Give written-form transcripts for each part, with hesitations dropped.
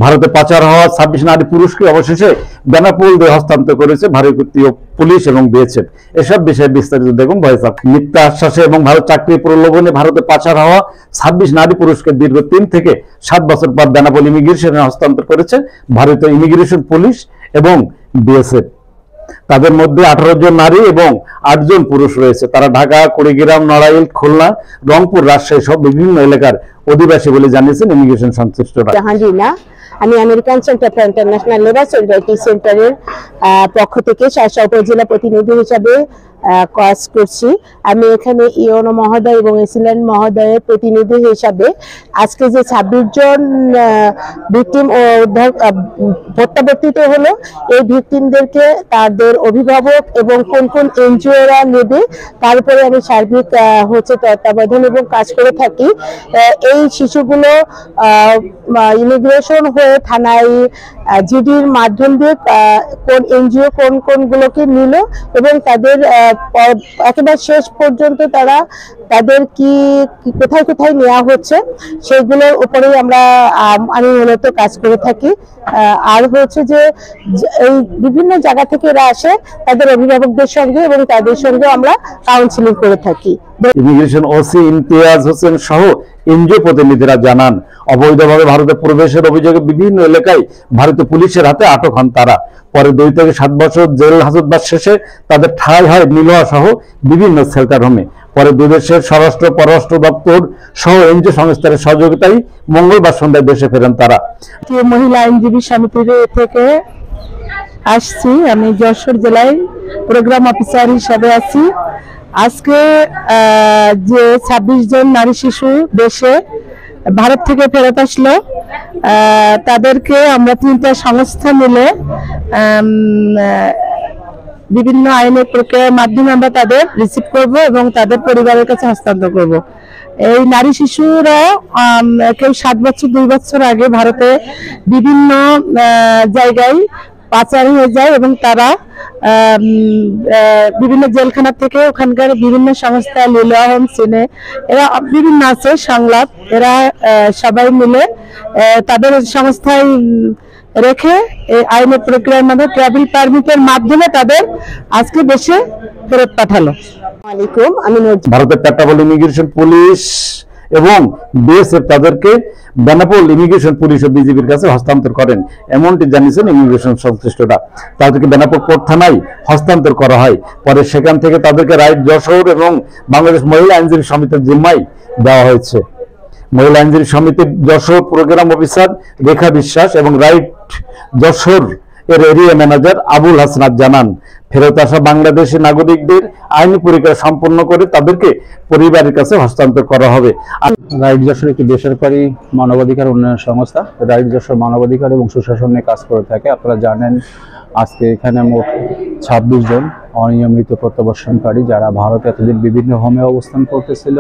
ভারতে পাচার হওয়া 26 নারী পুরুষকে অবশেষে বেনাপোল দিয়ে হস্তান্তর করেছে ভারতীয় পুলিশ এবং বিএসএফ। এসব বিষয়ে বিস্তারিত দেখুন ভয়েস অফ। মিথ্যা আশ্বাসে এবং ভারত চাকরি প্রলোভনে ভারতে পাচার হওয়া 26 নারী পুরুষকে দীর্ঘ 3 থেকে 7 বছর পর বেনাপোল ইমিগ্রেশনে হস্তান্তর করেছে ভারতীয় ইমিগ্রেশন পুলিশ এবং বিএসএফ। তাদের মধ্যে 18 জন নারী এবং 8 জন পুরুষ রয়েছে। তারা ঢাকা, কুড়িগ্রাম, নড়াইল, খুলনা, রংপুর, রাজশাহী সহ বিভিন্ন এলাকার অধিবাসী বলে জানিয়েছেন ইমিগ্রেশন সংশ্লিষ্টরা। জাহাঙ্গীরনা, আমি American centre for international labour solidarity সেন্টারের পক্ষ থেকে শার্শা উপজেলা প্রতিনিধি হিসাবে কাজ করছি। আমি এখানে ইওনো মহোদয় এবং এসিল্যান্ড মহোদয়ের প্রতিনিধি হিসাবে আজকে যে 26 জন ভিকটিম ও উদ্ধার প্রত্যাবর্তিত হলো, এই ভিকটিমদেরকে তাদের অভিভাবক এবং কোন কোন এনজিওরা নেবে তার উপরে আমি সার্বিক তত্ত্বাবধান এবং কাজ করে থাকি। এই শিশুগুলো ইমিগ্রেশন হয়ে থানায় জিডির মাধ্যম দিয়ে কোন এনজিও কোনগুলোকে নিল এবং তাদের একেবারে শেষ পর্যন্ত তাদের কি কোথায় কোথায় নেওয়া হচ্ছে সেগুলোর উপরেই আমি মূলত কাজ করে থাকি। আর হচ্ছে যে এই বিভিন্ন জায়গা থেকে এরা আসে তাদের অভিভাবকদের সঙ্গে এবং তাদের সঙ্গে আমরা কাউন্সিলিং করে থাকি। ইমিগ্রেশন ওসি ইমতিয়াজ হোসেন সহ এনজিও প্রতিনিধিরা জানান, অবৈধভাবে ভারতে প্রবেশের অভিযোগে বিভিন্ন এলাকায় ভারতীয় পুলিশের হাতে আটক হন তারা। পরে 2 থেকে 7 বছর জেল হাজতবাস শেষে তাদের ঠাঁই হয় নিলোয়া সহ বিভিন্ন শেল্টার হোমে। পরে দুই দেশের স্বরাষ্ট্র পররাষ্ট্র দপ্তর সহ এনজিও সংস্থার সহযোগিতায় মঙ্গলবার সন্ধ্যায় দেশে ফেরেন তারা। মহিলা আইনজীবী সমিতির থেকে আসছি, আমি যশোর জেলায় প্রোগ্রাম অফিসার হিসাবে আছি। আজকে যে 26 জন নারী শিশু দেশে ভারত থেকে ফেরত আসলো, তাদেরকে আমরা 3টা সংস্থা মিলে বিভিন্ন আইনের প্রক্রিয়ার মাধ্যমে আমরা তাদের রিসিভ করব এবং তাদের পরিবারের কাছে হস্তান্তর করব। এই নারী শিশুরা কেউ 7 বছর 2 বছর আগে ভারতে বিভিন্ন জায়গায় পাচার হয়ে যায় এবং তারা বিভিন্ন জেলখানা থেকে ওখানকার বিভিন্ন সংস্থা লিলোয়া হোম সিনে এরা বিভিন্ন আছে সংলাপ, এরা সবাই মিলে তাদের সংস্থায় রেখে এই আইনের প্রক্রিয়ার মাধ্যমে ট্রাভেল পারমিটের মাধ্যমে তাদের আজকে দেশে ফেরত পাঠালো। আলাইকুম, আমি ভারতের বেনাপোল ইমিগ্রেশন পুলিশ এবং বিএসএফ তাদেরকে বেনাপোল ইমিগ্রেশন পুলিশ ও বিজিবির কাছে হস্তান্তর করেন, এমনটি জানিয়েছেন ইমিগ্রেশন সংশ্লিষ্টরা। তাদেরকে বেনাপোল কোর্ট থানায় হস্তান্তর করা হয়। পরে সেখান থেকে তাদেরকে রাইট যশোর এবং বাংলাদেশ মহিলা আইনজীবী সমিতির জিম্মায় দেওয়া হয়েছে। মহিলা আইনজীবী সমিতির যশোর প্রোগ্রাম অফিসার রেখা বিশ্বাস এবং রাইট যশোর এর এরিয়া ম্যানেজার আবুল হাসনাত জানান, ফেরত আসা বাংলাদেশি নাগরিকদের আইনি পরীক্ষা সম্পন্ন করে তাদেরকে পরিবারের কাছে হস্তান্তর করা হবে। রাইট যশোর একটি বেসরকারি মানবাধিকার উন্নয়ন সংস্থা। রাইট যশোর মানবাধিকার এবং সুশাসন নিয়ে কাজ করে থাকে। আপনারা জানেন আজকে এখানে মোট 26 জন অনিয়মিত প্রত্যাবর্তনকারী যারা ভারতে এতদিন বিভিন্ন হোমে অবস্থান করতেছিল,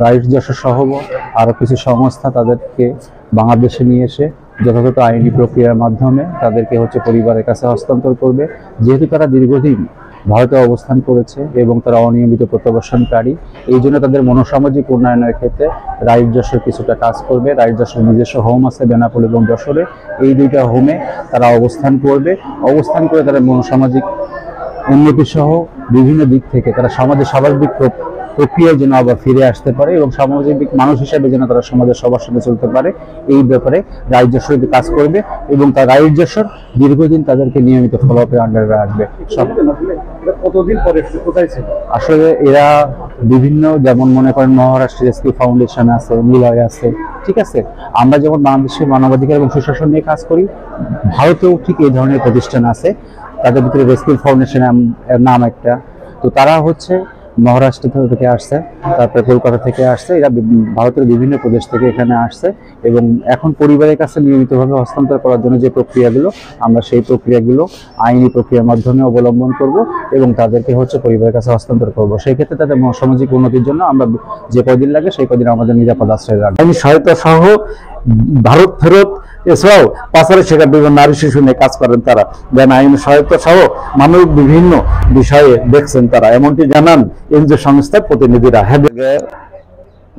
রাইট যশোর সহ আরও কিছু সংস্থা তাদেরকে বাংলাদেশে নিয়ে এসে যথাযথ আইনি প্রক্রিয়ার মাধ্যমে তাদেরকে পরিবারের কাছে হস্তান্তর করবে। যেহেতু তারা দীর্ঘদিন ভারতে অবস্থান করেছে এবং তারা অনিয়মিত প্রত্যাবর্তনকারী, এই জন্য তাদের মনোসামাজিক উন্নয়নের ক্ষেত্রে রাইট যশোর কিছুটা কাজ করবে। রাইট যশোর নিজস্ব হোম আছে বেনাপোল এবং যশোরে, এই 2টা হোমে তারা অবস্থান করবে। অবস্থান করে তারা মনোসামাজিক উন্নতি সহ বিভিন্ন দিক থেকে তারা সমাজের স্বাভাবিক প্রক্রিয়ায় যেন আবার ফিরে আসতে পারে এবং সামাজিক মানুষ হিসেবে যেন তারা সমাজের সবার সাথে চলতে পারে, এই ব্যাপারে রাইট যশোর কাজ করবে এবং তার রাইট যশোর দীর্ঘদিন তাদেরকে নিয়মিত ফলোআপের আন্ডারে রাখবে। কতদিন পরে কোথায় ছিল? আসলে এরা বিভিন্ন, যেমন মনে করেন মহারাষ্ট্র রেস্কিউ ফাউন্ডেশন আছে, নিলয় আছে, ঠিক আছে। আমরা যেমন বাংলাদেশের মানবাধিকার এবং সুশাসন নিয়ে কাজ করি, ভারতেও ঠিক এই ধরনের প্রতিষ্ঠান আছে। তাদের ভিতরে রেস্কিউ ফাউন্ডেশন নাম একটা। তো তারা মহারাষ্ট্র থেকে আসছে, তারপরে কলকাতা থেকে আসছে, এরা ভারতের বিভিন্ন প্রদেশ থেকে এখানে আসছে এবং এখন পরিবারের কাছে নিয়মিতভাবে হস্তান্তর করার জন্য যে প্রক্রিয়াগুলো, আমরা সেই প্রক্রিয়াগুলো আইনি প্রক্রিয়ার মাধ্যমে অবলম্বন করব এবং তাদেরকে পরিবারের কাছে হস্তান্তর করব। সেই ক্ষেত্রে তাদের সামাজিক উন্নতির জন্য আমরা যে কদিন লাগে সেই কদিন আমাদের নিরাপদ আশ্রয় রাখবো। আইনি সহায়তা সহ ভারত ফেরত এছাড়াও পাচারের শিকার বিভিন্ন নারী শিশু নিয়ে কাজ করেন তারা। দেন আইনি সহায়তা সহ মানবিক বিভিন্ন বিষয়ে দেখছেন তারা, এমনটি জানান এনজিও সংস্থার প্রতিনিধিরা।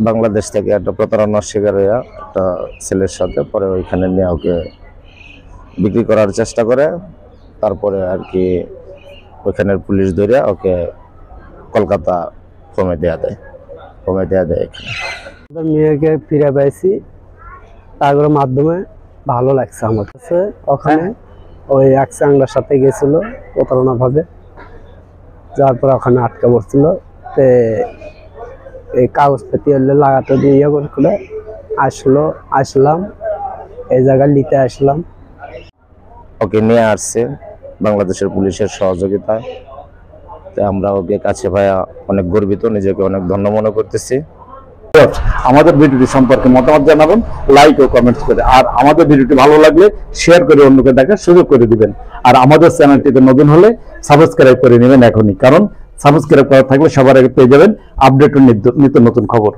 বাংলাদেশ থেকে একটা প্রতারণার শিকার হইয়া একটা ছেলের সাথে পরে ওইখানে নিয়ে ওকে বিক্রি করার চেষ্টা করে। তারপরে আর কি ওইখানের পুলিশ ধরে ওকে কলকাতা কমে দেয়া দেয় এখানে। মেয়েকে ফিরে পাইছি, তারপরে মাধ্যমে ভালো লাগছে আমার কাছে। ওখানে ওই এক চাংলার সাথে গেছিল প্রতারণা ভাবে, যার পর ওখানে আটকা পড়ছিল। এই কাগজপাতি হলে লাগাতে দিয়ে ইয়ে করে আসলাম এই জায়গায় নিতে আসলাম। ওকে নিয়ে আসছে বাংলাদেশের পুলিশের সহযোগিতায়। আমরা ওকে কাছে ভাইয়া অনেক গর্বিত, নিজেকে অনেক ধন্য মনে করতেছি। আমাদের ভিডিওটি সম্পর্কে মতামত জানাবেন লাইক ও কমেন্টস করে, আর আমাদের ভিডিওটি ভালো লাগলে শেয়ার করে অন্যকে দেখার সুযোগ করে দিবেন। আর আমাদের চ্যানেলটিতে নতুন হলে সাবস্ক্রাইব করে নেবেন এখনই, কারণ সাবস্ক্রাইব করা থাকলে সবার আগে পেয়ে যাবেন আপডেট ও নিত্য নতুন খবর।